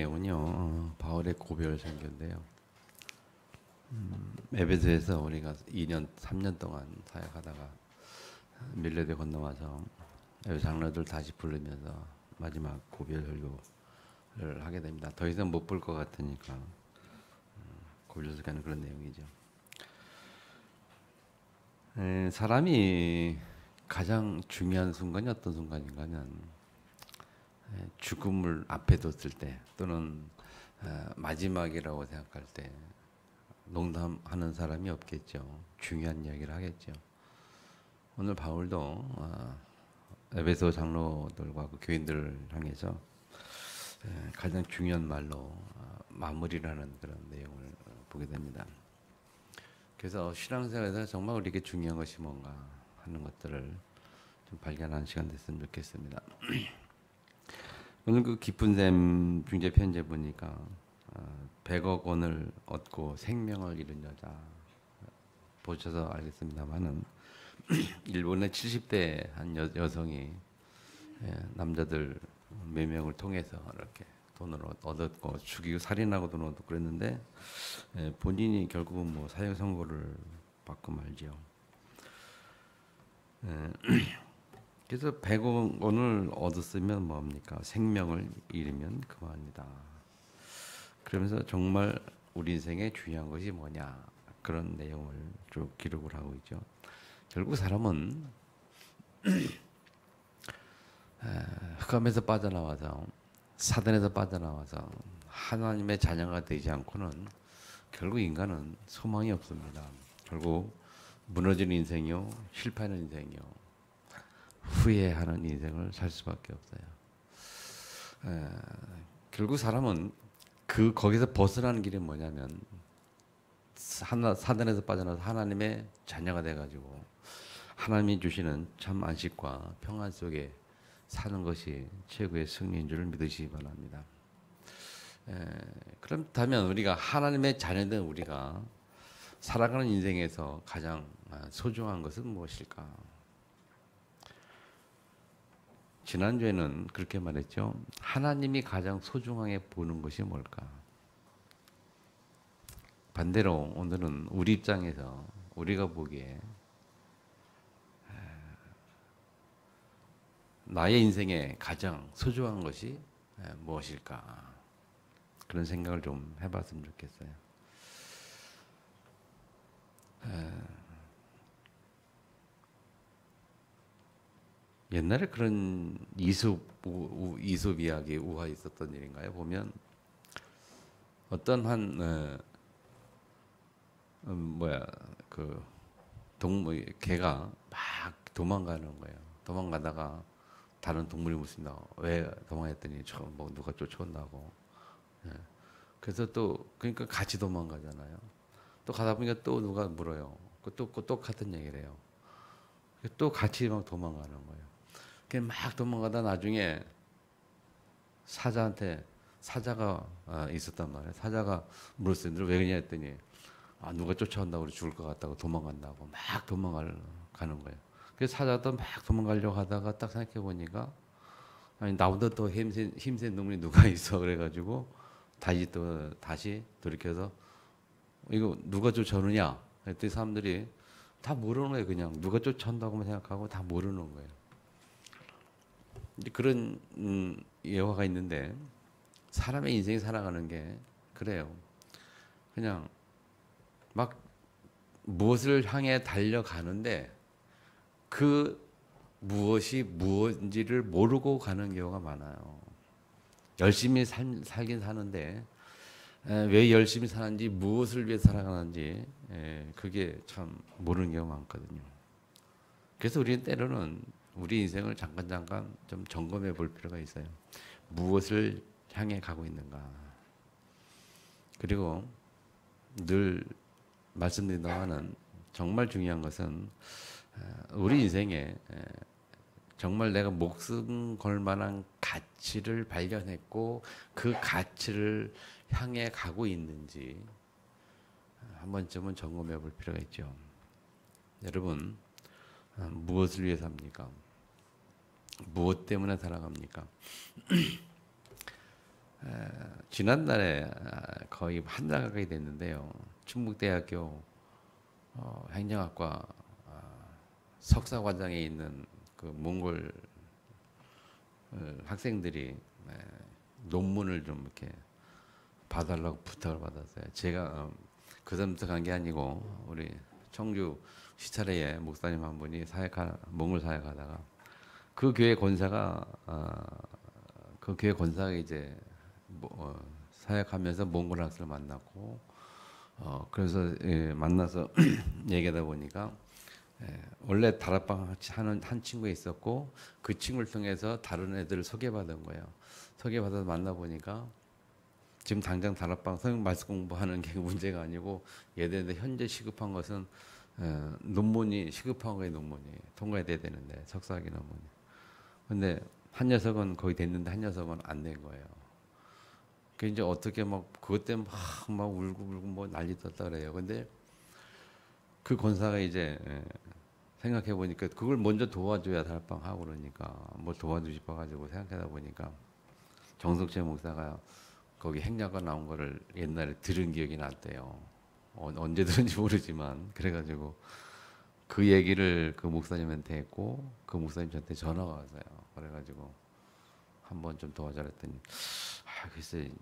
내용은요, 바울의 고별 설교인데요. 에베소에서 우리가 2년, 3년 동안 사역하다가 밀레데 건너와서 장로들 다시 부르면서 마지막 고별 설교를 하게 됩니다. 더 이상 못 볼 것 같으니까 고별 설교는 그런 내용이죠. 사람이 가장 중요한 순간이 어떤 순간인가는 죽음을 앞에 뒀을 때 또는 마지막이라고 생각할 때 농담하는 사람이 없겠죠. 중요한 이야기를 하겠죠. 오늘 바울도 에베소 장로들과 그 교인들을 향해서 가장 중요한 말로 마무리를 하는 그런 내용을 보게 됩니다. 그래서 신앙생활에서 정말 우리에게 중요한 것이 뭔가 하는 것들을 좀 발견하는 시간 됐으면 좋겠습니다. 오늘 그 깊은 샘 중재 편지에 보니까 100억 원을 얻고 생명을 잃은 여자 보셔서 알겠습니다만은 일본의 70대 한 여성이 남자들 몇 명을 통해서 이렇게 돈을 얻었고 죽이고 살인하고 돈 얻고 그랬는데 본인이 결국은 뭐 사형 선고를 받고 말지요. 그래서 100억 원을 얻었으면 뭡니까? 생명을 잃으면 그만이다. 그러면서 정말 우리 인생에 중요한 것이 뭐냐 그런 내용을 쭉 기록을 하고 있죠. 결국 사람은 흑암에서 빠져나와서 사단에서 빠져나와서 하나님의 자녀가 되지 않고는 결국 인간은 소망이 없습니다. 결국 무너지는 인생이요, 실패하는 인생이요, 후회하는 인생을 살 수밖에 없어요. 결국 사람은 거기서 벗어나는 길이 뭐냐면 사단에서 빠져나서 하나님의 자녀가 돼가지고 하나님이 주시는 참 안식과 평안 속에 사는 것이 최고의 승리인 줄 믿으시기 바랍니다. 그렇다면 우리가 하나님의 자녀된 우리가 살아가는 인생에서 가장 소중한 것은 무엇일까? 지난주에는 그렇게 말했죠. 하나님이 가장 소중하게 보는 것이 뭘까? 반대로 오늘은 우리 입장에서 우리가 보기에 나의 인생에 가장 소중한 것이 무엇일까? 그런 생각을 좀 해봤으면 좋겠어요. 옛날에 그런 이솝 이야기 우화 있었던 일인가요? 보면 어떤 한 그 개가 막 도망가는 거예요. 도망가다가 다른 동물이 묻습니다. 왜 도망했더니 뭐 누가 쫓아온다고. 그래서 또 그러니까 같이 도망가잖아요. 또 가다 보니까 또 누가 물어요. 또 똑같은 얘기를 해요. 또 같이 막 도망가는 거예요. 막 도망가다 나중에 사자가 있었단 말이에요. 사자가 물었어요. 너 왜 그러냐 했더니 누가 쫓아온다고 그래 죽을 것 같다고 도망간다고 막 가는 거예요. 그래서 사자도 막 도망가려고 하다가 딱 생각해 보니까 아니 나보다 더 힘센 놈이 누가 있어 그래가지고 다시 돌이켜서 이거 누가 쫓아오느냐 했더니 사람들이 다 모르는 거예요. 그냥 누가 쫓아온다고만 생각하고 다 모르는 거예요. 그런 예화가 있는데 사람의 인생이 살아가는 게 그래요. 그냥 막 무엇을 향해 달려가는데 그 무엇이 무엇인지를 모르고 가는 경우가 많아요. 열심히 살긴 사는데 왜 열심히 사는지 무엇을 위해 살아가는지 그게 참 모르는 경우가 많거든요. 그래서 우리는 때로는 우리 인생을 잠깐 좀 점검해 볼 필요가 있어요. 무엇을 향해 가고 있는가. 그리고 늘 말씀드린 동안은 정말 중요한 것은 우리 인생에 정말 내가 목숨 걸 만한 가치를 발견했고 그 가치를 향해 가고 있는지 한 번쯤은 점검해 볼 필요가 있죠. 여러분 무엇을 위해 삽니까? 무엇 때문에 살아갑니까? 지난달에 거의 한 달 가까이 됐는데요. 충북대학교 행정학과 석사과정에 있는 그 몽골 학생들이 논문을 좀 이렇게 봐달라고 부탁을 받았어요. 제가 그 사람부터 간 게 아니고 우리 청주 시찰회에 목사님 한 분이 몽골 사역하다가 그 교회 권사가 이제 사역하면서 몽골 학생을 만났고 그래서 만나서 얘기하다 보니까 원래 다락방 같이 하는 한 친구가 있었고 그 친구를 통해서 다른 애들을 소개받은 거예요. 소개받아서 만나보니까 지금 당장 다락방 성경 말씀 공부하는 게 문제가 아니고 얘네들 현재 시급한 것은 논문이 시급한 거에 논문이 통과해야 되는데 석사학위 논문이. 근데 한 녀석은 거의 됐는데 한 녀석은 안 된 거예요. 그 이제 어떻게 막 그것 때문에 막 울고 뭐 난리 떴다 그래요. 근데 그 권사가 이제 생각해 보니까 그걸 먼저 도와줘야 다락방 하고 그러니까 뭐 도와주고 싶어가지고 생각하다 보니까 정석재 목사가 거기 행자가 나온 거를 옛날에 들은 기억이 났대요. 언제 들은지 모르지만 그래가지고 그 얘기를 그 목사님한테 했고 그 목사님 저한테 전화가 왔어요. 그래가지고 한번 좀 도와줘 했더니 글쎄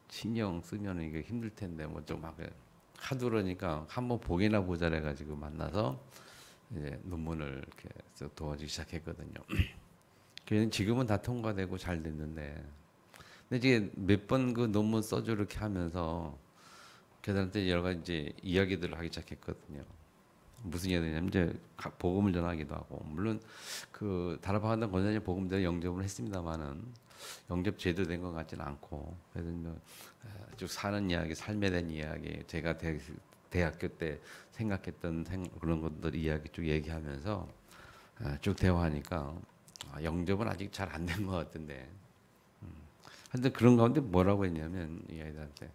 신경 쓰면 이게 힘들 텐데 뭐 좀 막 하도 그러니까 한번 보기나 보자 해가지고 만나서 이제 논문을 이렇게 도와주기 시작했거든요. 그래서 지금은 다 통과되고 잘 됐는데 근데 이제 몇 번 그 논문 써줘 이렇게 하면서 걔들한테 여러 가지 이제 이야기들을 하기 시작했거든요. 무슨 이야기냐면 이제 복음을 전하기도 하고 물론 그 다락방하던 권사님 복음 전에 영접을 했습니다만은 영접 제대로 된 것 같지는 않고 그래서 쭉 사는 이야기, 삶에 대한 이야기, 제가 대학교 때 생각했던 그런 것들 이야기 쭉 얘기하면서 쭉 대화하니까 영접은 아직 잘 안 된 것 같은데. 하여튼 그런 가운데 뭐라고 했냐면 이 아이들한테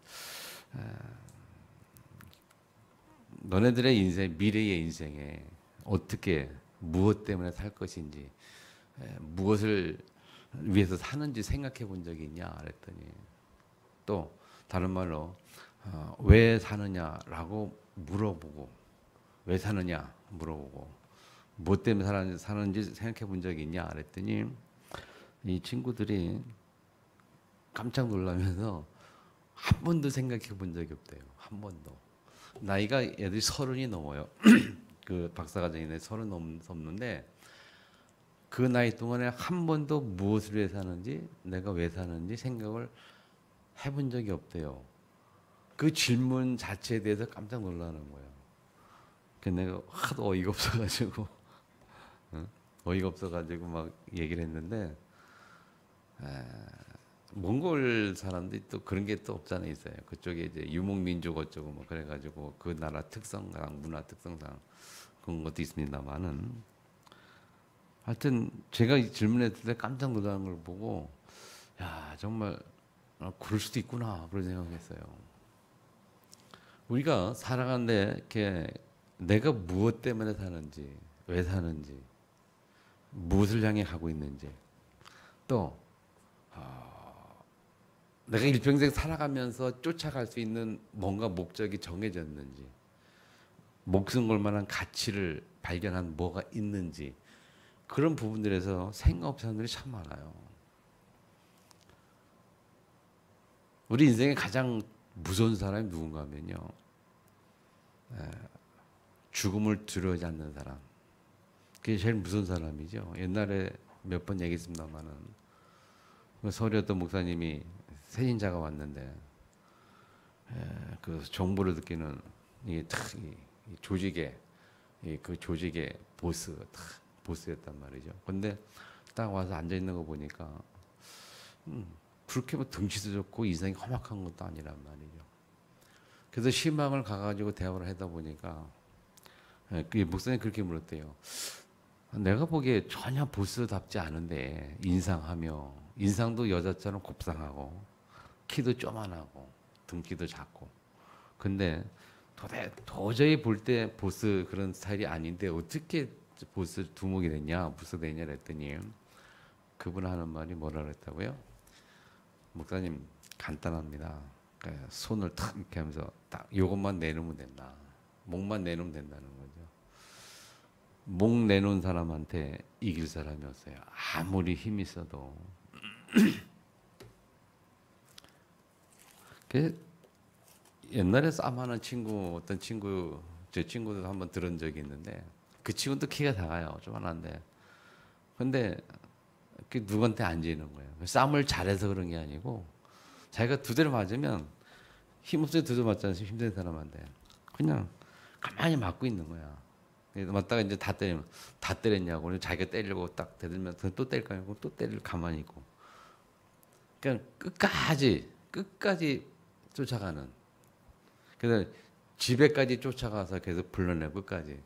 너네들의 인생, 미래의 인생에 어떻게 무엇 때문에 살 것인지 무엇을 위해서 사는지 생각해 본 적이 있냐 그랬더니 또 다른 말로 왜 사느냐라고 물어보고 왜 사느냐 물어보고 무엇 때문에 사는지 생각해 본 적이 있냐 그랬더니 이 친구들이 깜짝 놀라면서 한 번도 생각해 본 적이 없대요. 한 번도. 나이가 애들이 30이 넘어요. 그 박사과정인데 30 넘는데 그 나이 동안에 한 번도 무엇을 위해 사는지 내가 왜 사는지 생각을 해본 적이 없대요. 그 질문 자체에 대해서 깜짝 놀라는 거예요. 그래서 내가 하도 어이가 없어가지고 어이가 없어가지고 막 얘기를 했는데 몽골 사람들이 또 그런 게 또 없잖아요. 있어요. 그쪽에 이제 유목민족 어쩌고 뭐 그래가지고 그 나라 특성상 문화 특성상 그런 것도 있습니다만은 하여튼 제가 질문했을 때 깜짝 놀라는 걸 보고 야 정말 그럴 수도 있구나 그런 생각했어요. 우리가 살아가는데 이렇게 내가 무엇 때문에 사는지 왜 사는지 무엇을 향해 가고 있는지 또 내가 일평생 살아가면서 쫓아갈 수 있는 뭔가 목적이 정해졌는지 목숨 걸 만한 가치를 발견한 뭐가 있는지 그런 부분들에서 생각 없이 사람들이 참 많아요. 우리 인생에 가장 무서운 사람이 누군가 하면요. 죽음을 두려워하지 않는 사람. 그게 제일 무서운 사람이죠. 옛날에 몇 번 얘기했습니다마는 서울이었던 목사님이 세신자가 왔는데 그 정보를 듣기는 이 조직의 그 조직의 보스였단 말이죠. 근데 딱 와서 앉아 있는 거 보니까 그렇게 뭐 등치도 좋고 이상이 험악한 것도 아니란 말이죠. 그래서 희망을 가가지고 대화를 하다 보니까 그 목사님 그렇게 물었대요. 내가 보기에 전혀 보스답지 않은데 인상도 여자처럼 곱상하고 키도 쪼만하고 등키도 작고 근데 도저히 볼 때 보스 그런 스타일이 아닌데 어떻게 보스 두목이 됐냐 보스 됐냐 그랬더니 그분 하는 말이 뭐라 그랬다고요? 목사님 간단합니다. 손을 탁 이렇게 하면서 딱 이것만 내놓으면 된다. 목만 내놓으면 된다는 거죠. 목 내놓은 사람한테 이길 사람이 없어요. 아무리 힘이 있어도. 옛날에 싸움하는 친구, 어떤 친구, 제 친구도 한번 들은 적이 있는데, 그 친구도 키가 작아요. 조그만한데. 근데 누구한테 안 지는 거예요. 싸움을 잘해서 그런 게 아니고, 자기가 두 대를 맞으면, 힘없어요. 두 대 맞잖아요. 힘든 사람한테. 그냥 가만히 맞고 있는 거야. 맞다가 이제 다 때리면, 다 때렸냐고. 자기가 때리려고 딱 대들면 또 때릴 거 아니고, 또 때릴 가만히 있고. 그냥 끝까지 쫓아가는. 그래서 집에까지 쫓아가서 계속 불러내고 끝까지.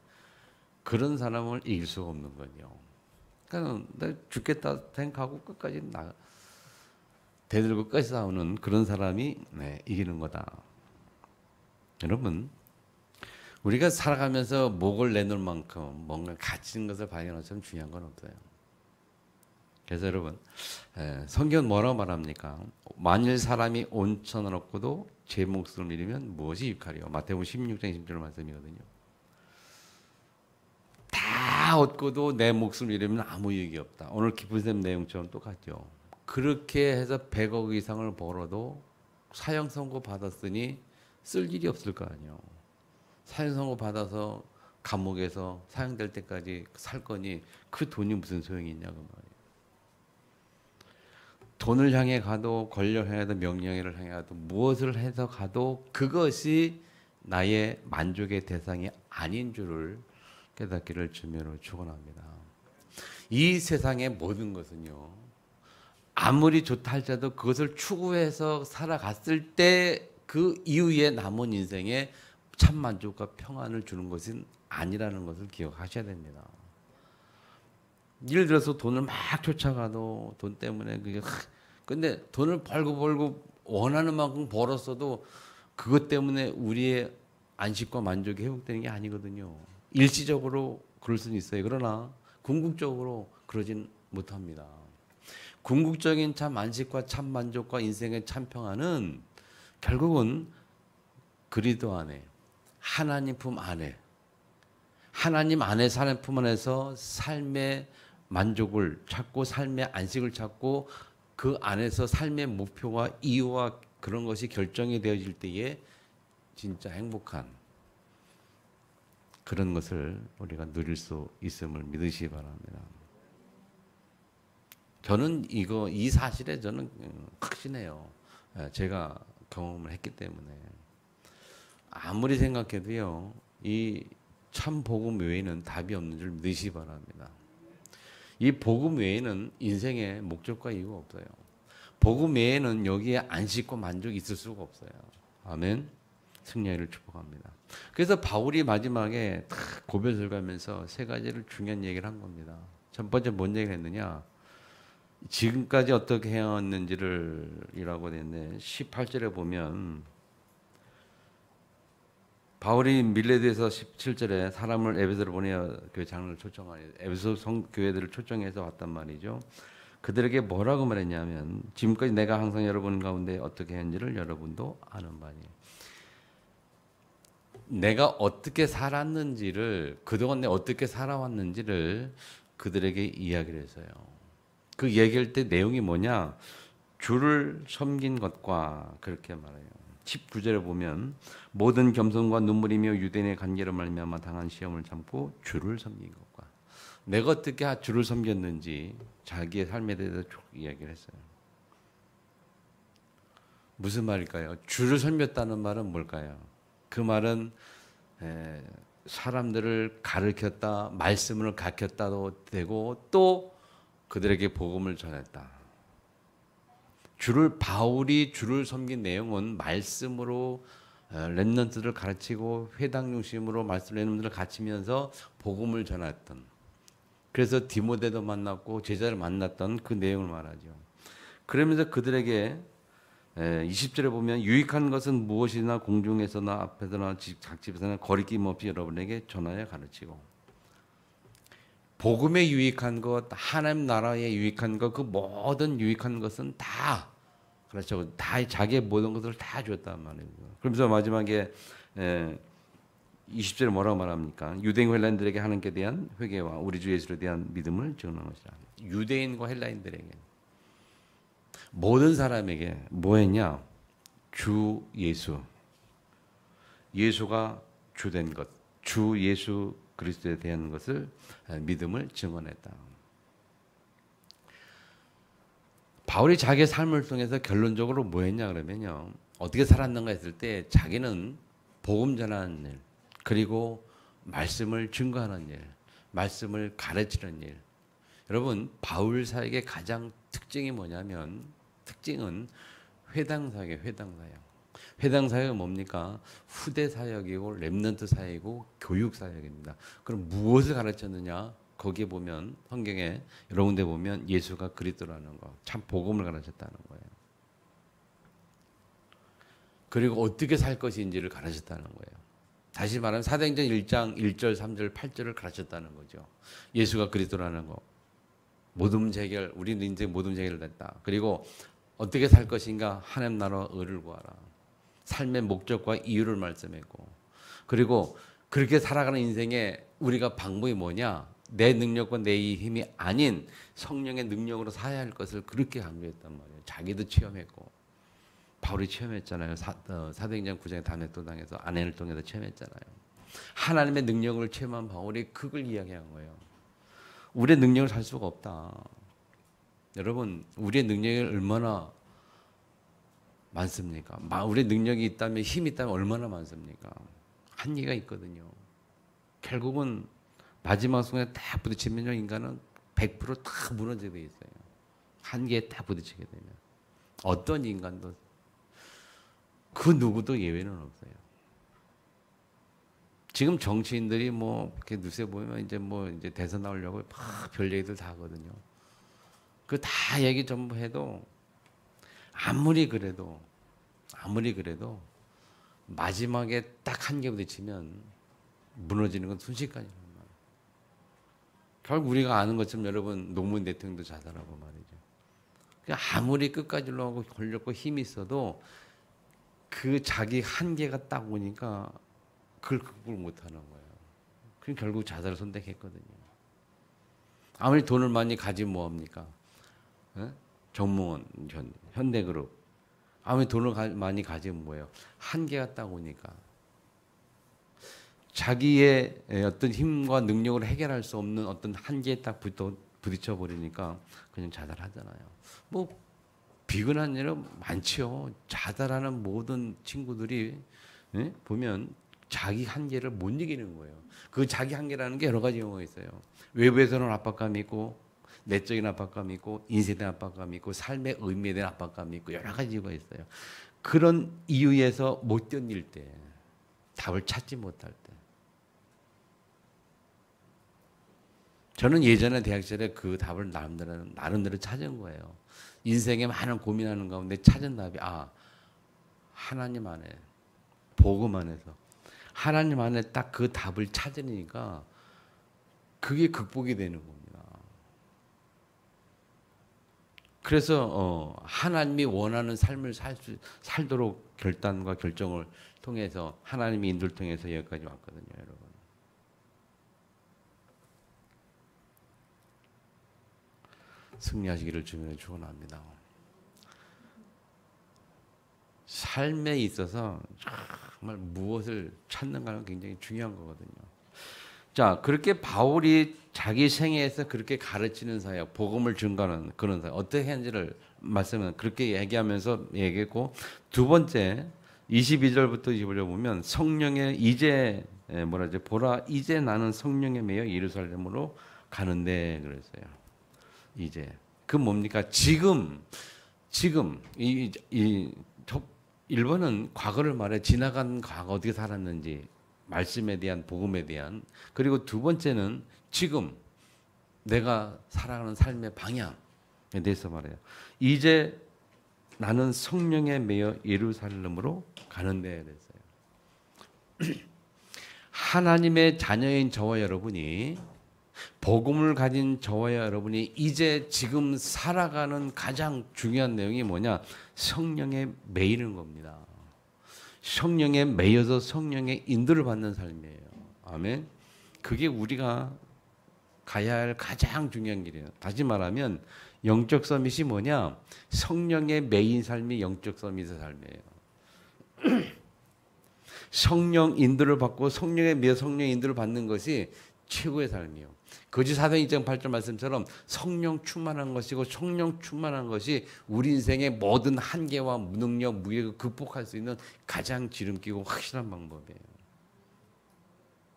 그런 사람을 이길 수가 없는 거죠. 그러니까 나 죽겠다 생각하고 끝까지 대들고 끝까지 싸우는 그런 사람이 이기는 거다. 여러분, 우리가 살아가면서 목을 내놓을 만큼 뭔가 갇힌 것을 발견하면 중요한 건 없어요. 그래서 여러분, 성경은 뭐라고 말합니까? 만일 사람이 온 천을 얻고도 제 목숨을 잃으면 무엇이 유익하리요? 마태복음 16장 20절 말씀이거든요. 다 얻고도 내 목숨을 잃으면 아무 유익이 없다. 오늘 기쁘셈 내용처럼 똑같죠. 그렇게 해서 100억 이상을 벌어도 사형 선고 받았으니 쓸 일이 없을 거 아니에요. 사형 선고 받아서 감옥에서 사형될 때까지 살 거니 그 돈이 무슨 소용이 있냐고 말이에요. 돈을 향해 가도 권력을 향해 가도 명령을 향해 가도 무엇을 해서 가도 그것이 나의 만족의 대상이 아닌 줄을 깨닫기를 주님으로 축원합니다. 이 세상의 모든 것은요. 아무리 좋다 할지라도 그것을 추구해서 살아갔을 때 그 이후에 남은 인생에 참 만족과 평안을 주는 것은 아니라는 것을 기억하셔야 됩니다. 예를 들어서 돈을 막 쫓아가도 돈 때문에 그게 근데 돈을 벌고 원하는 만큼 벌었어도 그것 때문에 우리의 안식과 만족이 회복되는 게 아니거든요. 일시적으로 그럴 수는 있어요. 그러나 궁극적으로 그러진 못합니다. 궁극적인 참 안식과 참 만족과 인생의 참 평안은 결국은 그리스도 안에 하나님 품 안에 하나님 안에 사는 품 안에서 삶의 만족을 찾고 삶의 안식을 찾고 그 안에서 삶의 목표와 이유와 그런 것이 결정이 되어질 때에 진짜 행복한 그런 것을 우리가 누릴 수 있음을 믿으시기 바랍니다. 저는 이 사실에 저는 확신해요. 제가 경험을 했기 때문에 아무리 생각해도요 이 참 복음 외에는 답이 없는 줄 믿으시기 바랍니다. 이 복음 외에는 인생의 목적과 이유가 없어요. 복음 외에는 여기에 안식과 만족이 있을 수가 없어요. 아멘. 승리를 축복합니다. 그래서 바울이 마지막에 고백을 가면서 세 가지를 중요한 얘기를 한 겁니다. 첫 번째 뭔 얘기를 했느냐? 지금까지 어떻게 해왔는지를 이라고 됐는데 18절에 보면 바울이 밀레드에서 17절에 사람을 에베소로 보내어 교회 장로를 초청하니 에베소 교회들을 초청해서 왔단 말이죠. 그들에게 뭐라고 말했냐면 지금까지 내가 항상 여러분 가운데 어떻게 했는지를 여러분도 아는 바니 내가 어떻게 살았는지를 그동안 내가 어떻게 살아왔는지를 그들에게 이야기를 했어요. 그 얘기할 때 내용이 뭐냐? 주를 섬긴 것과 그렇게 말해요. 19절에 보면 모든 겸손과 눈물이며 유대인의 관계로 말미암아 당한 시험을 참고 주를 섬긴 것과 내가 어떻게 주를 섬겼는지 자기의 삶에 대해서 쭉 이야기를 했어요. 무슨 말일까요? 주를 섬겼다는 말은 뭘까요? 그 말은 사람들을 가르쳤다, 말씀을 가르쳤다도 되고 또 그들에게 복음을 전했다. 바울이 주를 섬긴 내용은 말씀으로 렘넌트들을 가르치고 회당 중심으로 말씀 렘넌트들을 가르치면서 복음을 전했던 그래서 디모데도 만났고 제자를 만났던 그 내용을 말하죠. 그러면서 그들에게 20절에 보면 유익한 것은 무엇이나 공중에서나 앞에서나 작집에서나 거리낌 없이 여러분에게 전하여 가르치고 복음에 유익한 것, 하나님 나라에 유익한 것, 그 모든 유익한 것은 다 그렇죠. 다 자기의 모든 것을 다 줬단 말이에요. 그러면서 마지막에 20절에 뭐라고 말합니까? 유대인 헬라인들에게 하나님께 대한 회개와 우리 주 예수에 대한 믿음을 증언한 것이다. 유대인과 헬라인들에게 모든 사람에게 뭐 했냐? 주 예수. 예수가 주된 것. 주 예수 그리스도에 대한 것을 믿음을 증언했다. 바울이 자기의 삶을 통해서 결론적으로 뭐 했냐 그러면요. 어떻게 살았는가 했을 때 자기는 복음 전하는 일, 그리고 말씀을 증거하는 일, 말씀을 가르치는 일. 여러분, 바울 사역의 가장 특징이 뭐냐면 특징은 회당 사역이에요. 회당 사역. 회당 사역은 뭡니까? 후대 사역이고 렘넌트 사역이고 교육 사역입니다. 그럼 무엇을 가르쳤느냐? 거기에 보면 성경에 여러 군데 보면 예수가 그리스도라는 거, 참 복음을 가르쳤다는 거예요. 그리고 어떻게 살 것인지를 가르쳤다는 거예요. 다시 말하면 사도행전 1장 1절, 3절, 8절을 가르쳤다는 거죠. 예수가 그리스도라는 거. 모든 해결, 우리는 인생 모든 해결을 했다. 그리고 어떻게 살 것인가? 하나님 나라 의를 구하라. 삶의 목적과 이유를 말씀했고, 그리고 그렇게 살아가는 인생에 우리가 방법이 뭐냐? 내 능력과 내 힘이 아닌 성령의 능력으로 살아야 할 것을 그렇게 강조했단 말이에요. 자기도 체험했고, 바울이 체험했잖아요. 사도행전 9장의 담에토당에서 아내를 통해서 체험했잖아요. 하나님의 능력을 체험한 바울이 그걸 이야기한 거예요. 우리의 능력을 살 수가 없다. 여러분, 우리의 능력이 얼마나 많습니까? 우리의 능력이 있다면, 힘이 있다면 얼마나 많습니까? 한계가 있거든요. 결국은 마지막 순간에 딱 부딪히면 인간은 100%다 무너지게 돼 있어요. 한계에 딱 부딪히게 되면. 어떤 인간도 그 누구도 예외는 없어요. 지금 정치인들이 뭐 이렇게 뉴스에 보면 이제 대선 나오려고 막 별 얘기들 다 하거든요. 그 다 얘기 전부 해도 아무리 그래도 마지막에 딱 한계 부딪히면 무너지는 건 순식간이란 말이에요. 결국 우리가 아는 것처럼 여러분 노무현 대통령도 자살하고 말이죠. 그러니까 아무리 끝까지 하고 걸렸고 힘이 있어도 그 자기 한계가 딱 오니까 그걸 극복을 못하는 거예요. 그럼 결국 자살을 선택했거든요. 아무리 돈을 많이 가지면 뭐합니까? 정몽원, 현대그룹. 아무리 돈을 많이 가지면 뭐예요? 한계가 딱 오니까. 자기의 어떤 힘과 능력으로 해결할 수 없는 어떤 한계에 딱 부딪혀 버리니까 그냥 자살하잖아요. 뭐 비근한 일은 많지요. 자살하는 모든 친구들이 보면 자기 한계를 못 이기는 거예요. 그 자기 한계라는 게 여러 가지 경우가 있어요. 외부에서는 압박감이 있고, 내적인 압박감이 있고, 인생에 대한 압박감이 있고, 삶의 의미에 대한 압박감이 있고, 여러 가지 이유가 있어요. 그런 이유에서 못 견딜 때, 답을 찾지 못할 때. 저는 예전에 대학 시절에 그 답을 나름대로 찾은 거예요. 인생에 많은 고민하는 가운데 찾은 답이 하나님 안에, 복음 안에서 하나님 안에 딱 그 답을 찾으니까 그게 극복이 되는 겁니다. 그래서 하나님이 원하는 삶을 살도록 결단과 결정을 통해서 하나님의 인도를 통해서 여기까지 왔거든요, 여러분. 승리하시기를 주님의 축원합니다. 삶에 있어서 정말 무엇을 찾는가는 굉장히 중요한 거거든요. 자, 그렇게 바울이 자기 생애에서 그렇게 가르치는 사역, 복음을 증거하는 그런 사역, 어떻게 했는지를 말씀은 그렇게 얘기하면서 얘기했고, 두 번째 22절부터 25절 보면 성령의 이제 보라 이제 나는 성령에 매여 예루살렘으로 가는데 그랬어요. 이제 그 뭡니까? 지금 1번은 과거를 말해 지나간 과거 어떻게 살았는지 말씀에 대한 복음에 대한, 그리고 두 번째는 지금 내가 살아가는 삶의 방향에 대해서 말해요. 이제 나는 성령에 매여 예루살렘으로 가는데 그랬어요. 하나님의 자녀인 저와 여러분이 복음을 가진 저와 여러분이 이제 지금 살아가는 가장 중요한 내용이 뭐냐? 성령에 매이는 겁니다. 성령에 매여서 성령의 인도를 받는 삶이에요. 아멘. 그게 우리가 가야 할 가장 중요한 길이에요. 다시 말하면 영적 서밋이 뭐냐? 성령의 매인 삶이 영적 서밋의 삶이에요. 성령 인도를 받고 성령에 매여 성령 인도를 받는 것이 최고의 삶이에요. 거지 사도행 2장 8절 말씀처럼 성령 충만한 것이고 성령 충만한 것이 우리 인생의 모든 한계와 무능력, 무력을 극복할 수 있는 가장 지름기고 확실한 방법이에요.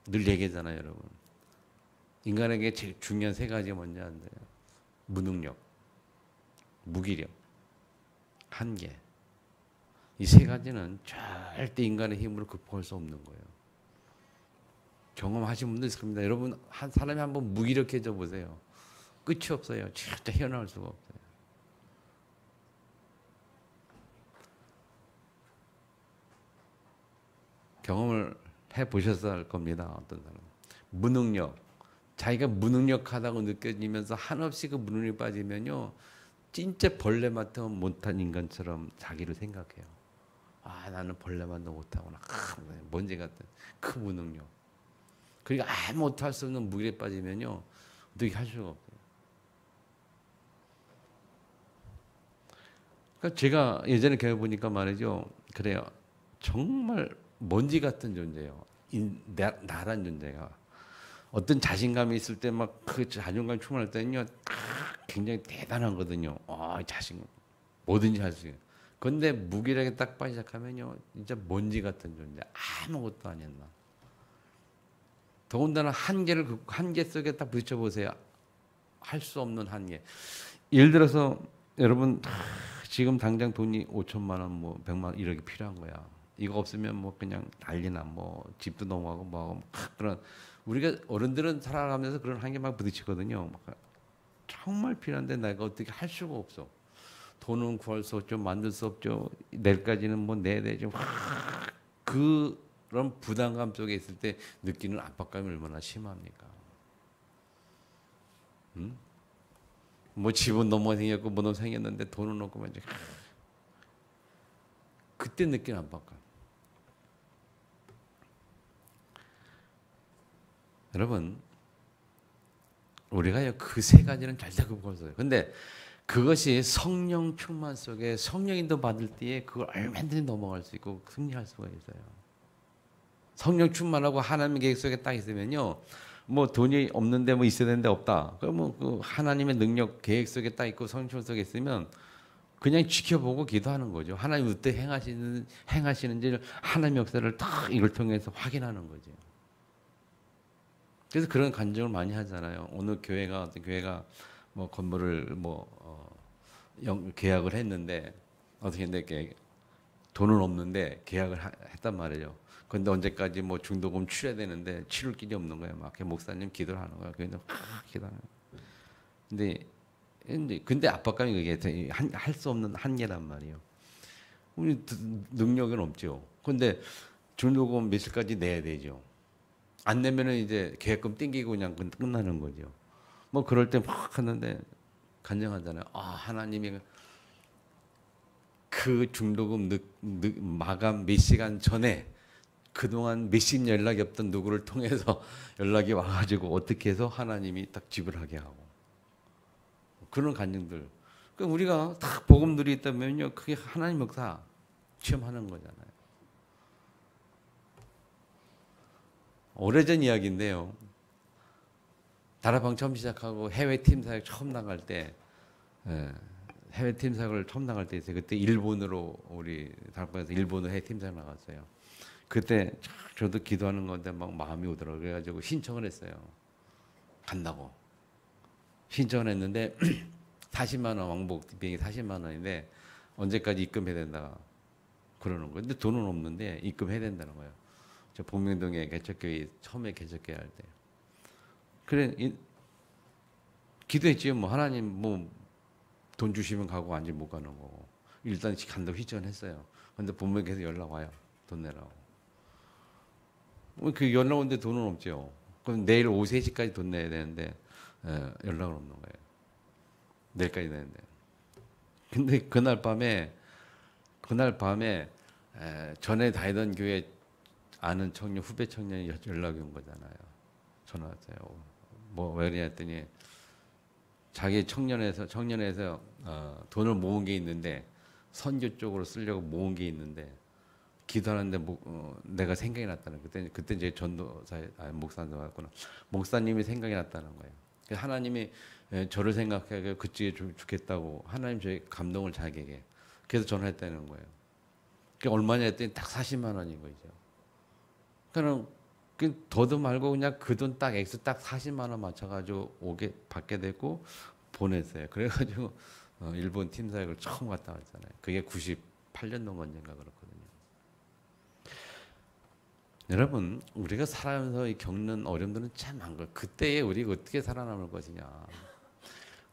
늘 얘기하잖아요, 여러분. 인간에게 제일 중요한 세 가지가 뭔지 아세요? 무능력, 무기력, 한계. 이 세 가지는 절대 인간의 힘으로 극복할 수 없는 거예요. 경험하신 분도 있을 겁니다. 여러분, 한 사람이 한번 무기력해져 보세요. 끝이 없어요. 절대 헤어나올 수가 없어요. 경험을 해보셨을 겁니다. 어떤 사람. 무능력. 자기가 무능력하다고 느껴지면서 한없이 그 무능력에 빠지면요. 진짜 벌레만도 못한 인간처럼 자기를 생각해요. 아, 나는 벌레만도 못하구나. 먼지 같은 그 무능력. 그러니까 아무것도 할 수 없는 무기에 빠지면요. 어떻게 할 수가 없어요. 그러니까 제가 예전에 경험 보니까 말이죠. 그래요. 정말 먼지 같은 존재예요. 나란 존재가. 어떤 자신감이 있을 때 막 그 자존감이 충만할 때는요. 굉장히 대단하거든요. 자신감. 뭐든지 할 수 있어요. 그런데 무기력에 딱 빠지기 시작하면요. 진짜 먼지 같은 존재. 아무것도 안 했나. 더군다나 한계 속에 딱 부딪혀보세요. 할 수 없는 한계. 예를 들어서 여러분 지금 당장 돈이 5천만 원, 뭐 100만 원 이렇게 필요한 거야. 이거 없으면 뭐 그냥 난리나 뭐 집도 넘어가고 뭐 그런 우리가 어른들은 살아가면서 그런 한계 막 부딪히거든요. 정말 필요한데 내가 어떻게 할 수가 없어. 돈은 구할 수 없죠. 만들 수 없죠. 내일까지는 뭐 내야 되죠. 그런 부담감 속에 있을 때 느끼는 압박감이 얼마나 심합니까? 뭐 집은 너무 생겼고 뭐 너무 생겼는데 돈은 없고 이제 그때 느끼는 압박감. 여러분 우리가 그 세 가지는 절대 극복할 수 없어요. 근데 그것이 성령 충만 속에 성령인도 받을 때에 그걸 얼마든지 넘어갈 수 있고 승리할 수가 있어요. 성령 충만하고 하나님의 계획 속에 딱 있으면요. 뭐 돈이 없는데 뭐 있어야 되는데 없다. 그러면 그 하나님의 능력 계획 속에 딱 있고 성령 속에 있으면 그냥 지켜보고 기도하는 거죠. 하나님 어떻게 행하시는지를 하나님의 역사를 딱 이걸 통해서 확인하는 거죠. 그래서 그런 간증을 많이 하잖아요. 어느 어떤 교회가 뭐 건물을 계약을 했는데 어떻게 했는데 돈은 없는데 계약을 했단 말이에요. 그런데 언제까지 뭐 중도금 치러야 되는데 치를 길이 없는 거예요. 막 목사님 기도를 하는 거예요. 그래서 기도하는 거예요. 근데 압박감이 그게 할 수 없는 한계란 말이에요. 우리 능력은 없죠. 근데 중도금 며칠까지 내야 되죠. 안 내면은 이제 계약금 땡기고 그냥 끝나는 거죠. 뭐 그럴 때 막 하는데 간증하잖아요. 하나님이 그 중도금 마감 몇 시간 전에 그동안 몇십 년 연락이 없던 누구를 통해서 연락이 와가지고 어떻게 해서 하나님이 딱 지불하게 하고 그런 간증들. 그러니까 우리가 딱 복음들이 있다면요, 그게 하나님 역사 체험하는 거잖아요. 오래전 이야기인데요. 다락방 처음 시작하고 해외 팀 사역 처음 나갈 때, 해외 팀 사역을 처음 나갈 때 있어요. 그때 일본으로 우리 다락방에서 일본으로 해외 팀 사역 나갔어요. 그때 저도 기도하는 건데 막 마음이 오더라고요. 그래가지고 신청을 했어요. 간다고. 신청을 했는데 40만 원 왕복 비행기 40만 원인데 언제까지 입금해야 된다 그러는 거예요. 근데 돈은 없는데 입금해야 된다는 거예요. 저 복명동에 개척교회 처음에 개척교회 할 때. 그래 기도했지요. 뭐 하나님 뭐 돈 주시면 가고 아니면 못 가는 거고. 일단 간다고 희전했어요. 근데 본명께서 연락 와요. 돈 내라고. 그 연락 오는데 돈은 없죠. 그럼 내일 오후 3시까지 돈 내야 되는데 연락을 없는 거예요. 내일까지 내는데. 근데 그날 밤에 전에 다니던 교회 아는 청년, 후배 청년이 연락이 온 거잖아요. 전화 왔어요. 뭐 왜 그러냐 했더니 자기 청년에서 돈을 모은 게 있는데 선교 쪽으로 쓰려고 모은 게 있는데 기도하는데 내가 생각이 났다는 그때 이제 전도사 목사님이었구나. 목사님이 생각이 났다는 거예요. 하나님이 저를 생각하게 그쪽에 좀 주겠다고 하나님 저의 감동을 자기에게 그래서 전화했다는 거예요. 그게 얼마냐 했더니 딱 40만 원인 거죠. 그러니까 더도 말고 그냥 그 돈 딱 액수 딱 40만 원 맞춰가지고 받게 됐고 보냈어요. 그래가지고 일본 팀 사역을 처음 갔다 왔잖아요. 그게 98년도 언젠가 그렇거든요. 여러분 우리가 살아가면서 겪는 어려움들은 참 많은 거예요. 그때에 우리가 어떻게 살아남을 것이냐.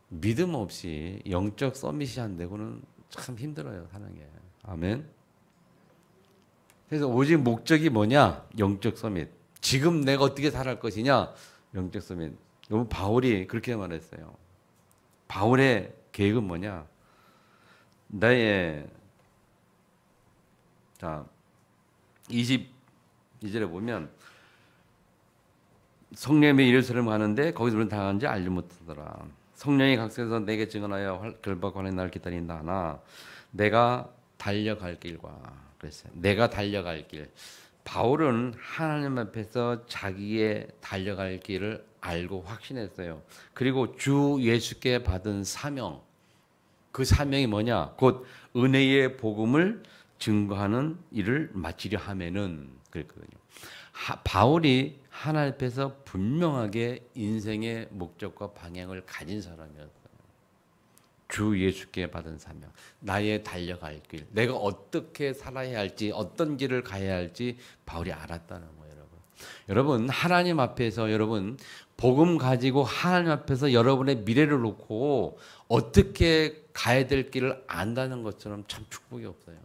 믿음 없이 영적 서밋이 안 되고는 참 힘들어요. 사는 게. 아멘. 그래서 오직 목적이 뭐냐? 영적 서밋. 지금 내가 어떻게 살아갈 것이냐? 영적 서밋. 여러분 바울이 그렇게 말했어요. 바울의 계획은 뭐냐? 자 22절에 보면 성령이 예루살렘 가는데 거기서 우리는 당한지 알지 못하더라. 성령이 각성해서 내게 증언하여 결박과 관의 날 기다린다 하나 내가 달려갈 길과 그랬어요. 내가 달려갈 길. 바울은 하나님 앞에서 자기의 달려갈 길을 알고 확신했어요. 그리고 주 예수께 받은 사명. 그 사명이 뭐냐? 곧 은혜의 복음을 증거하는 일을 마치려 하면은 그랬거든요. 바울이 하나님 앞에서 분명하게 인생의 목적과 방향을 가진 사람이었어요. 주 예수께 받은 사명, 나의 달려갈 길, 내가 어떻게 살아야 할지, 어떤 길을 가야 할지 바울이 알았다는 거예요, 여러분. 여러분, 하나님 앞에서 여러분 복음 가지고 하나님 앞에서 여러분의 미래를 놓고 어떻게 가야 될 길을 안다는 것처럼 참 축복이 없어요.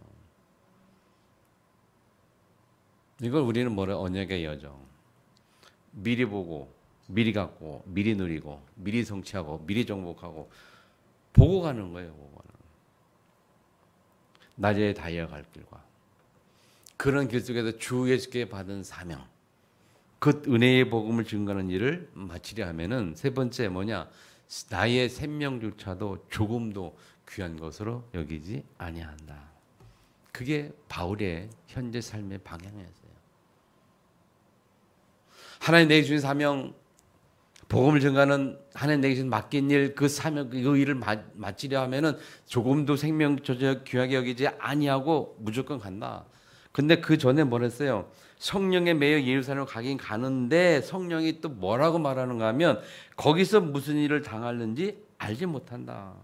이걸 우리는 뭐래? 언약의 여정. 미리 보고, 미리 갖고, 미리 누리고, 미리 성취하고, 미리 정복하고, 보고 가는 거예요. 보고 가는. 낮에 달려갈 길과 그런 길 속에서 주 예수께 받은 사명, 그 은혜의 복음을 증거하는 일을 마치려 하면은 세 번째 뭐냐? 나의 생명조차도 조금도 귀한 것으로 여기지 아니한다. 그게 바울의 현재 삶의 방향이었어요. 하나님 내게 주신 사명, 복음을 증가하는 하나님 내게 주신 맡긴 일, 그 사명, 그 일을 마치려 하면은 조금도 생명조차 귀하게 여기지 아니하고 무조건 간다. 근데 그 전에 뭐랬어요? 성령에 매여 예루살렘 가긴 가는데 성령이 또 뭐라고 말하는가 하면 거기서 무슨 일을 당하는지 알지 못한다.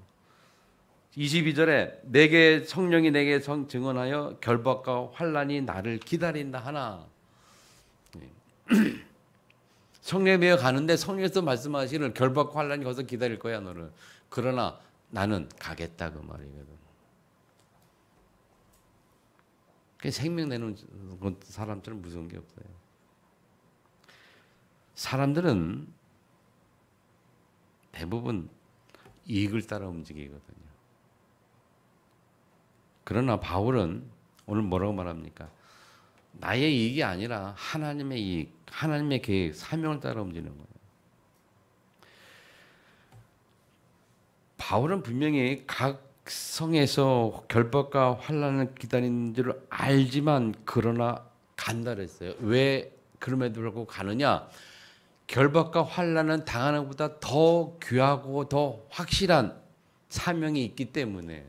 22절에 내게 성령이 내게 증언하여 결박과 환난이 나를 기다린다 하나. 성령에 매여 가는데 성령에서 말씀하시는 결박과 환난이 거기서 기다릴 거야 너를. 그러나 나는 가겠다 그 말이거든. 생명 내는 사람들은 무서운 게 없어요. 사람들은 대부분 이익을 따라 움직이거든요. 그러나 바울은 오늘 뭐라고 말합니까? 나의 이익이 아니라 하나님의 이익, 하나님의 계획, 사명을 따라 움직이는 거예요. 바울은 분명히 각 성에서 결박과 환난을 기다리는 줄 알지만 그러나 간다 그랬어요. 왜 그럼에도 불구하고 가느냐? 결박과 환난은 당하는 것보다 더 귀하고 더 확실한 사명이 있기 때문에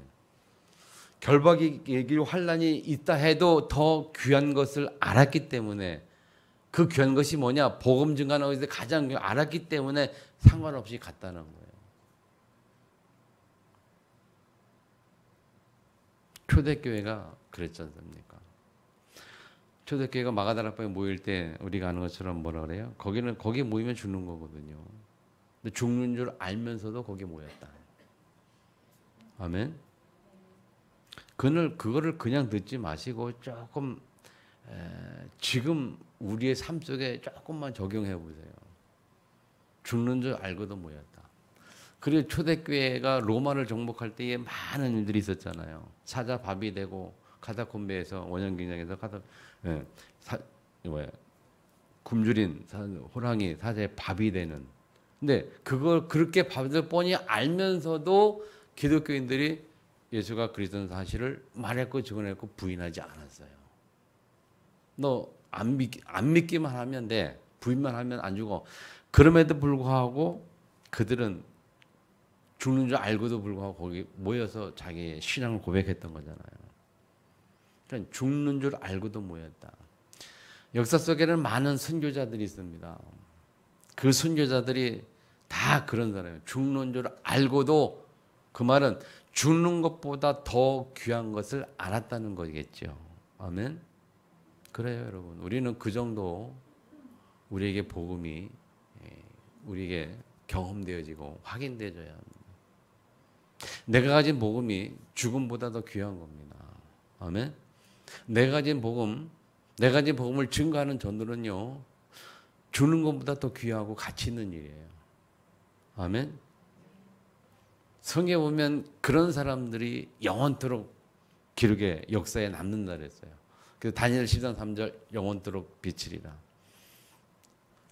결박이 환난이 있다 해도 더 귀한 것을 알았기 때문에 그 귀한 것이 뭐냐? 복음 증거하는 것에서 가장 알았기 때문에 상관없이 갔다는 거예요. 초대교회가 그랬지 않습니까? 초대교회가 마가다락방에 모일 때 우리가 아는 것처럼 뭐라 그래요? 거기 모이면 죽는 거거든요. 근데 죽는 줄 알면서도 거기 모였다. 아멘. 그거를 그냥 듣지 마시고 조금 지금 우리의 삶 속에 조금만 적용해 보세요. 죽는 줄 알고도 모였다. 그리고 초대교회가 로마를 정복할 때에 많은 일들이 있었잖아요. 사자 밥이 되고 카타콤베에서 원형경장에서 예, 뭐야 굶주린 호랑이 사자의 밥이 되는. 근데 그걸 그렇게 밥을 뻔히 알면서도 기독교인들이 예수가 그리스도인 사실을 말했고 증언했고 부인하지 않았어요. 너 안 믿기만 하면 돼. 부인만 하면 안 죽어. 그럼에도 불구하고 그들은 죽는 줄 알고도 불구하고 거기 모여서 자기의 신앙을 고백했던 거잖아요. 그러니까 죽는 줄 알고도 모였다. 역사 속에는 많은 선교자들이 있습니다. 그 선교자들이 다 그런 사람이에요. 죽는 줄 알고도, 그 말은 죽는 것보다 더 귀한 것을 알았다는 거겠죠. 아멘. 그래요, 여러분. 우리는 그 정도 우리에게 복음이 우리에게 경험되어지고 확인되어져야 합니다. 내가 가진 복음이 죽음보다 더 귀한 겁니다. 아멘. 내가 가진 복음을 증거하는 전도는요, 주는 것보다 더 귀하고 가치 있는 일이에요. 아멘. 성경에 보면 그런 사람들이 영원토록 기록의 역사에 남는다 그랬어요. 그래서 다니엘 13장 3절 영원토록 비치리라.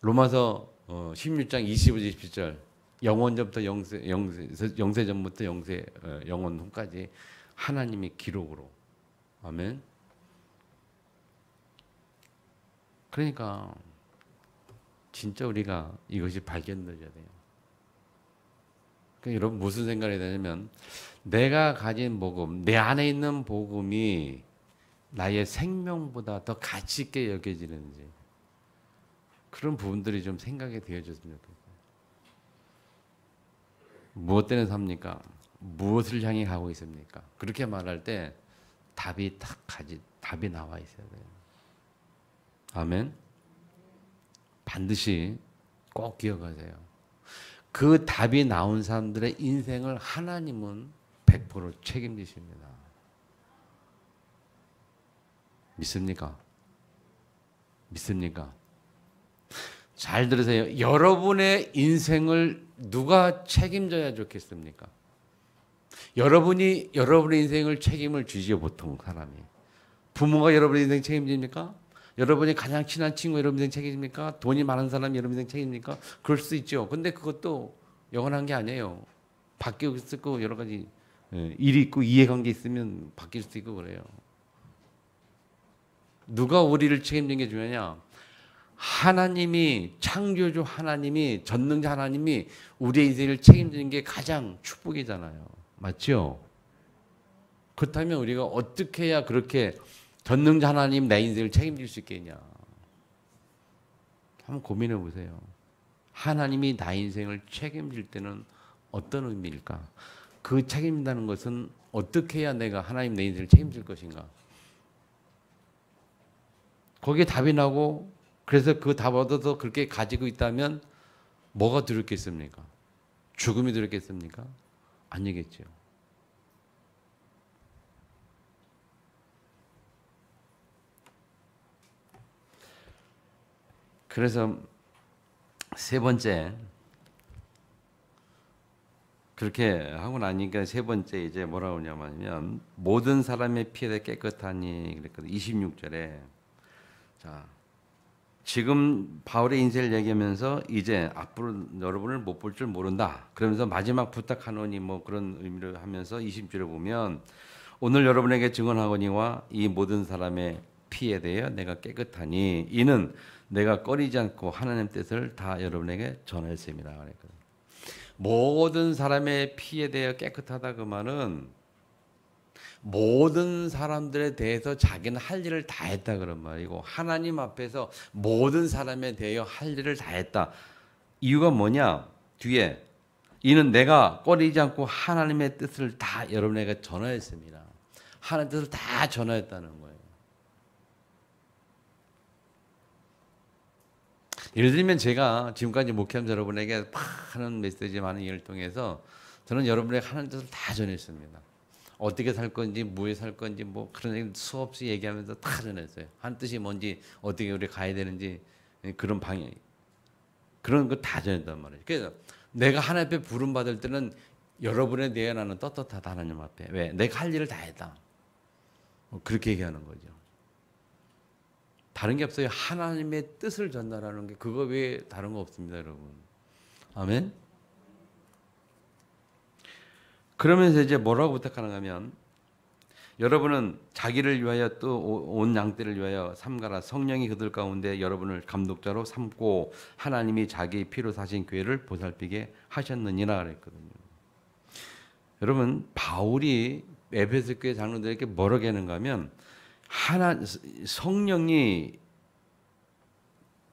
로마서 16장 25절 27절 영원전부터 영세전부터 영원 후까지 하나님의 기록으로. 아멘. 그러니까 진짜 우리가 이것이 발견되어야 돼요. 그러니까 여러분 무슨 생각이 되냐면, 내가 가진 복음, 내 안에 있는 복음이 나의 생명보다 더 가치 있게 여겨지는지, 그런 부분들이 좀 생각이 되어졌으면 좋겠어요. 무엇 때문에 삽니까? 무엇을 향해 가고 있습니까? 그렇게 말할 때 답이 나와 있어야 돼요. 아멘. 반드시 꼭 기억하세요. 그 답이 나온 사람들의 인생을 하나님은 100% 책임지십니다. 믿습니까? 믿습니까? 잘 들으세요. 여러분의 인생을 누가 책임져야 좋겠습니까? 여러분이 여러분의 인생을 책임을 주지요. 보통 사람이. 부모가 여러분의 인생 책임집니까? 여러분이 가장 친한 친구 여러분 인생 책임집니까? 돈이 많은 사람이 여러분 인생 책임집니까? 그럴 수 있죠. 근데 그것도 영원한 게 아니에요. 바뀌고 있고 여러 가지 일이 있고 이해관계 있으면 바뀔 수 있고 그래요. 누가 우리를 책임지는 게 중요하냐? 하나님이, 창조주 하나님이, 전능자 하나님이 우리의 인생을 책임지는 게 가장 축복이잖아요. 맞죠? 그렇다면 우리가 어떻게 해야 그렇게 전능자 하나님 내 인생을 책임질 수 있겠냐? 한번 고민해 보세요. 하나님이 나 인생을 책임질 때는 어떤 의미일까? 그 책임진다는 것은 어떻게 해야 내가 하나님 내 인생을 책임질 것인가? 거기에 답이 나고, 그래서 그 답 얻어서 그렇게 가지고 있다면 뭐가 두렵겠습니까? 죽음이 두렵겠습니까? 아니겠죠. 그래서 세 번째, 그렇게 하고 나니까 세 번째 이제 뭐라고 하냐면, 모든 사람의 피에 깨끗하니 그랬거든요. 26절에. 자, 지금 바울의 인생을 얘기하면서 이제 앞으로 여러분을 못 볼 줄 모른다. 그러면서 마지막 부탁하노니 뭐 그런 의미를 하면서 20절에 보면, 오늘 여러분에게 증언하거니와 이 모든 사람의 피에 대하여 내가 깨끗하니 이는 내가 꺼리지 않고 하나님 뜻을 다 여러분에게 전했습니다. 그랬거든요. 모든 사람의 피에 대하여 깨끗하다, 그 말은 모든 사람들에 대해서 자기는 할 일을 다 했다 그런 말이고, 하나님 앞에서 모든 사람에 대하여 할 일을 다 했다. 이유가 뭐냐? 뒤에 이는 내가 꺼리지 않고 하나님의 뜻을 다 여러분에게 전하였습니다. 하나님의 뜻을 다 전하였다는 거예요. 예를 들면 제가 지금까지 목회하면서 여러분에게 많은 메시지, 많은 일을 통해서 저는 여러분에게 하나님의 뜻을 다 전했습니다. 어떻게 살 건지, 뭐에 살 건지, 뭐 그런 얘기 수없이 얘기하면서 다 전했어요. 한 뜻이 뭔지, 어떻게 우리 가야 되는지, 그런 방향. 그런 거 다 전했단 말이에요. 그래서 내가 하나님 앞에 부름 받을 때는 여러분에 대해 나는 떳떳하다 하나님 앞에. 왜? 내가 할 일을 다 했다. 그렇게 얘기하는 거죠. 다른 게 없어요. 하나님의 뜻을 전달하는 게 그거 외에 다른 거 없습니다, 여러분. 아멘. 그러면서 이제 뭐라고 부탁하는가 하면 여러분은 자기를 위하여 또 온 양떼를 위하여 삼가라. 성령이 그들 가운데 여러분을 감독자로 삼고 하나님이 자기 피로 사신 교회를 보살피게 하셨느니라 그랬거든요. 여러분 바울이 에베소 교회 장로들에게 뭐라고 하는가 하면 성령이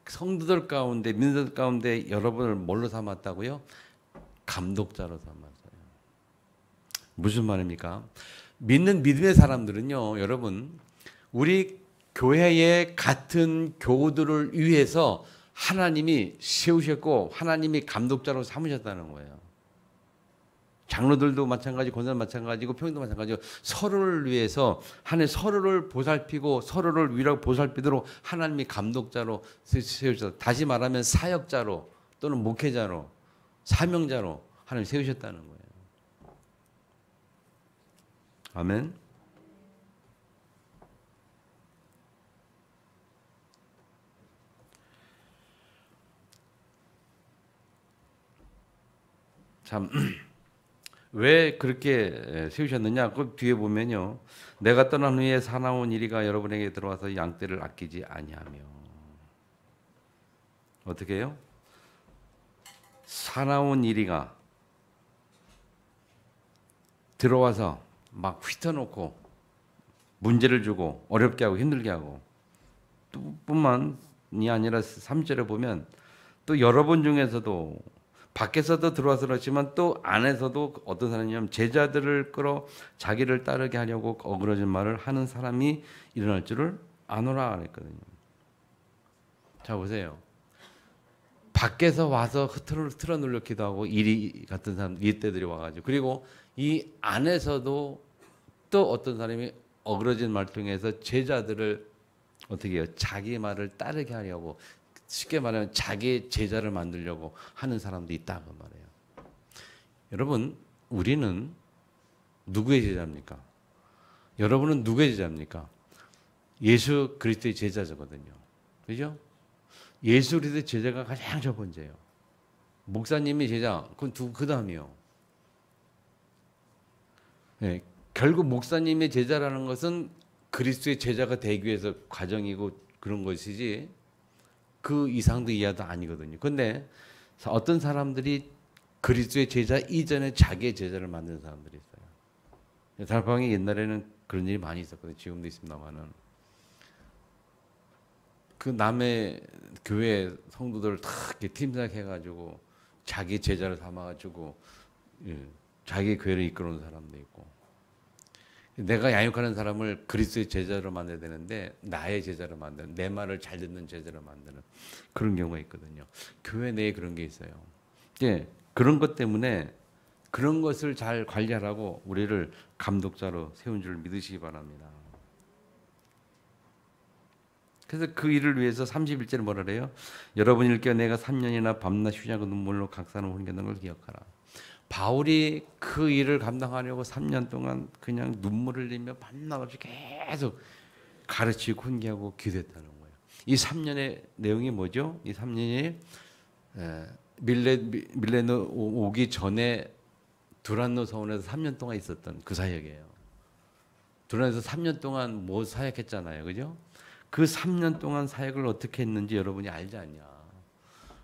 성도들 가운데 민들 가운데 여러분을 뭘로 삼았다고요? 감독자로 삼았어요. 무슨 말입니까? 믿는 믿음의 사람들은요, 여러분, 우리 교회의 같은 교우들을 위해서 하나님이 세우셨고 하나님이 감독자로 삼으셨다는 거예요. 장로들도 마찬가지, 권사도 마찬가지고 평도 마찬가지고 서로를 위해서 하나님 서로를 보살피고 서로를 위로 보살피도록 하나님이 감독자로 세우셨다. 다시 말하면 사역자로 또는 목회자로 사명자로 하나님 세우셨다는 거예요. 아멘. 참 왜 그렇게 세우셨느냐? 그 뒤에 보면요. 내가 떠난 후에 사나운 이리가 여러분에게 들어와서 양떼를 아끼지 아니하며. 어떻게 해요? 사나운 이리가 들어와서 막 휘터놓고 문제를 주고 어렵게 하고 힘들게 하고 또 뿐만이 아니라 3절에 보면 또 여러분 중에서도 밖에서도 들어와서 그렇지만 또 안에서도 어떤 사람이냐면 제자들을 끌어 자기를 따르게 하려고 어그러진 말을 하는 사람이 일어날 줄을 아노라 그랬거든요. 자 보세요. 밖에서 와서 틀어 눌려기도 하고 이리 같은 사람 이때들이 와가지고 그리고 이 안에서도 또 어떤 사람이 어그러진 말 통해서 제자들을 어떻게 해요? 자기 말을 따르게 하려고 쉽게 말하면 자기 제자를 만들려고 하는 사람도 있다고 말해요. 여러분 우리는 누구의 제자입니까? 여러분은 누구의 제자입니까? 예수 그리스도의 제자거든요. 그죠? 예수 그리스도의 제자가 가장 첫 번째예요. 목사님이 제자, 그건 그 다음이요. 네, 결국 목사님의 제자라는 것은 그리스도의 제자가 되기 위해서 과정이고 그런 것이지 그 이상도 이하도 아니거든요. 그런데 어떤 사람들이 그리스도의 제자 이전에 자기의 제자를 만드는 사람들이 있어요. 달방에 옛날에는 그런 일이 많이 있었거든요. 지금도 있습니다만은 그 남의 교회 성도들을 다 이렇게 팀장해가지고 자기 제자를 삼아가지고 자기 교회를 이끌어오는 사람도 있고 내가 양육하는 사람을 그리스도의 제자로 만들어야 되는데 나의 제자로 만드는 내 말을 잘 듣는 제자로 만드는 그런 경우가 있거든요. 교회 내에 그런 게 있어요. 예, 그런 것 때문에 그런 것을 잘 관리하라고 우리를 감독자로 세운 줄 믿으시기 바랍니다. 그래서 그 일을 위해서 31절에 뭐라 그래요? 여러분 일깨어 내가 3년이나 밤낮 쉬지 않고 눈물로 각사는 혼겨는 걸 기억하라. 바울이 그 일을 감당하려고 3년 동안 그냥 눈물을 흘리며 밤낮 없이 계속 가르치고 훈계하고 기도했다는 거예요. 이 3년의 내용이 뭐죠? 이 3년이 밀레노 오기 전에 두란노 서원에서 3년 동안 있었던 그 사역이에요. 두란노에서 3년 동안 뭐 사역했잖아요. 그죠? 그 3년 동안 사역을 어떻게 했는지 여러분이 알지 않냐.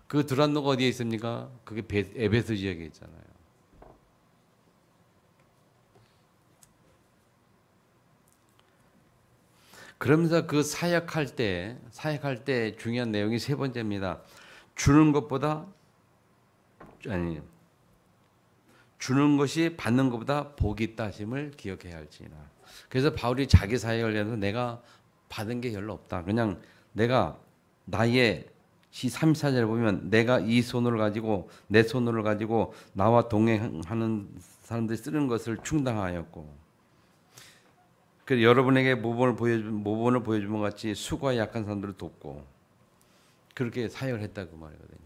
그 두란노가 어디에 있습니까? 그게 에베소 지역에 있잖아요. 그러면서 그 사역할 때 중요한 내용이 세 번째입니다. 주는 것이 받는 것보다 복이 있다 하심을 기억해야 할지니라. 그래서 바울이 자기 사역을 위해서 내가 받은 게 별로 없다. 그냥 내가 나의 34절에 보면 내가 이 손을 가지고 내 손을 가지고 나와 동행하는 사람들이 쓰는 것을 충당하였고 그래서 여러분에게 모범을 보여준 것 같이 수고가 약한 사람들을 돕고 그렇게 사역을 했다고 말이거든요.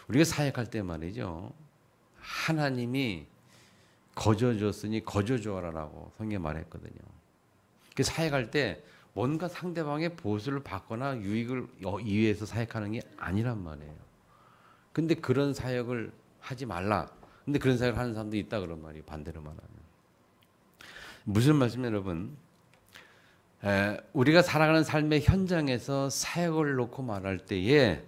우리가 사역할 때 말이죠. 하나님이 거저 줬으니 거저 줘라라고 성경에 말했거든요. 그 사역할 때 뭔가 상대방의 보수를 받거나 유익을 이해해서 사역하는 게 아니란 말이에요. 근데 그런 사역을 하지 말라. 근데 그런 사역을 하는 사람도 있다 그런 말이에요. 반대로 말하면. 무슨 말씀이에요, 여러분? 우리가 살아가는 삶의 현장에서 사역을 놓고 말할 때에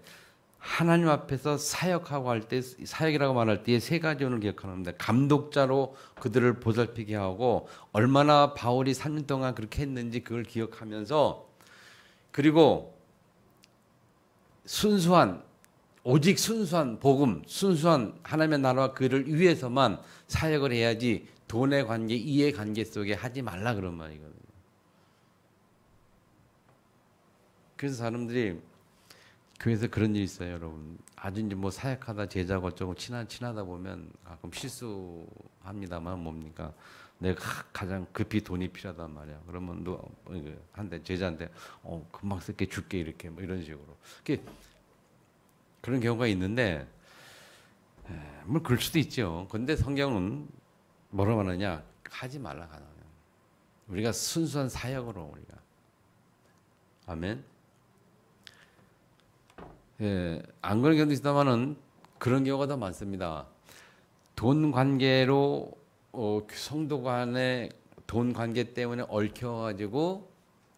하나님 앞에서 사역하고 할 때, 사역이라고 말할 때에 세 가지 오늘 기억하는데, 감독자로 그들을 보살피게 하고 얼마나 바울이 3년 동안 그렇게 했는지 그걸 기억하면서, 그리고 오직 순수한 복음, 순수한 하나님의 나라와 그를 위해서만 사역을 해야지 돈의 관계, 이해 관계 속에 하지 말라 그런 말이거든요. 그래서 사람들이 교회에서 그런 일이 있어요, 여러분. 아주 이제 뭐 사역하다 제자고 어쩌고 친하다 보면 가끔 실수합니다만 뭡니까? 내가 가장 급히 돈이 필요하단 말이야. 그러면 너 한테 제자한테 금방 쓸게 줄게 이렇게 뭐 이런 식으로. 그런 경우가 있는데 뭐 그럴 수도 있죠. 근데 성경은 뭐라고 하느냐? 하지 말라 하나요. 우리가 순수한 사역으로 우리가. 아멘. 안 그런 경우도 있다만은 그런 경우가 더 많습니다. 돈 관계로 성도 간의 돈 관계 때문에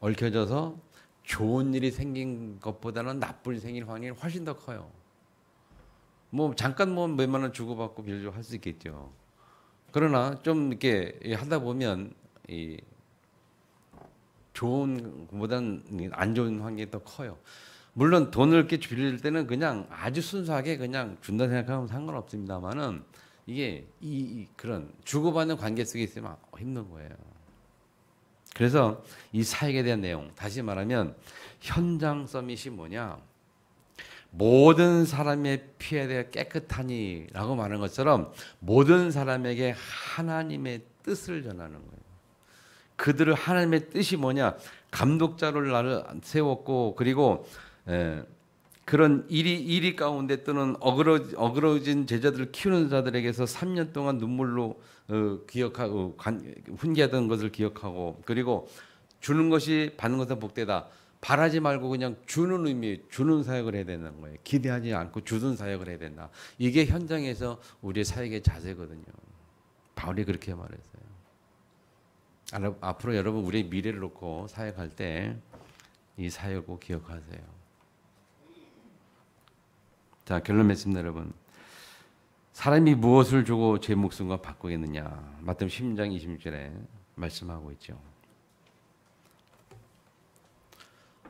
얽혀져서 좋은 일이 생긴 것보다는 나쁜 일이 생길 확률이 훨씬 더 커요. 뭐 잠깐 뭐 몇만 원 주고받고 빌려주고 할 수 있겠죠. 그러나 좀 이렇게 하다 보면 이 좋은 것보다는 안 좋은 확률이 더 커요. 물론 돈을 이렇게 빌릴 때는 그냥 아주 순수하게 그냥 준다 생각하면 상관없습니다만은 이게 그런 주고받는 관계 속에 있으면 힘든 거예요. 그래서 이 사역에 대한 내용, 다시 말하면 현장 서밋이 뭐냐? 모든 사람의 피에 대해 깨끗하니라고 말하는 것처럼 모든 사람에게 하나님의 뜻을 전하는 거예요. 그들을 하나님의 뜻이 뭐냐? 감독자를 나를 세웠고 그리고 그런 일이 가운데 또는 어그러진 제자들을 키우는 자들에게서 3년 동안 눈물로 기억하고 훈계하던 것을 기억하고 그리고 주는 것이 받는 것은 복되다. 바라지 말고 그냥 주는 주는 사역을 해야 되는 거예요. 기대하지 않고 주는 사역을 해야 된다. 이게 현장에서 우리의 사역의 자세거든요. 바울이 그렇게 말했어요. 앞으로 여러분 우리의 미래를 놓고 사역할 때 이 사역을 꼭 기억하세요. 자, 결론 맺습니다, 여러분. 사람이 무엇을 주고 제 목숨과 바꾸겠느냐? 마태복음 16장 26절에 말씀하고 있죠.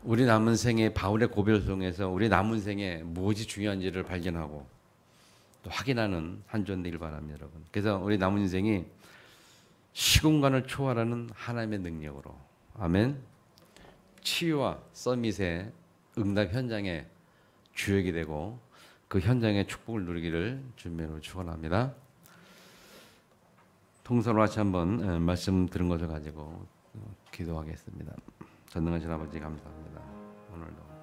우리 남은 생에 바울의 고백을 통해서 우리 남은 생에 무엇이 중요한지를 발견하고 또 확인하는 한 주는 되길 바랍니다, 여러분. 그래서 우리 남은 인생이 시공간을 초월하는 하나님의 능력으로, 아멘. 치유와 서밋의 응답 현장에 주역이 되고 그 현장의 축복을 누리기를 주님으로 축원합니다. 통성으로 같이 한번 말씀 들은 것을 가지고 기도하겠습니다. 전능하신 아버지 감사합니다. 오늘도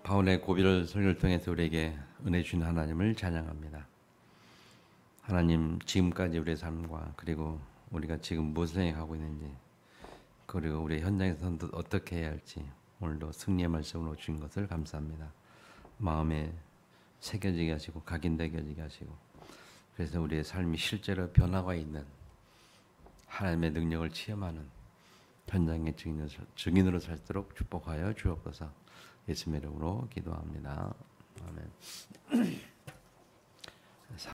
바울의 고비를 설교를 통해서 우리에게 은혜 주신 하나님을 찬양합니다. 하나님, 지금까지 우리의 삶과 그리고 우리가 지금 무엇을 행하고 있는지 그리고 우리 현장에서 어떻게 해야 할지 오늘도 승리의 말씀으로 주신 것을 감사합니다. 마음에 새겨지게 하시고 각인되게 하시고 그래서 우리의 삶이 실제로 변화가 있는 하나님의 능력을 체험하는 현장의 증인으로 살도록 축복하여 주옵소서. 예수님의 이름으로 기도합니다. 아멘.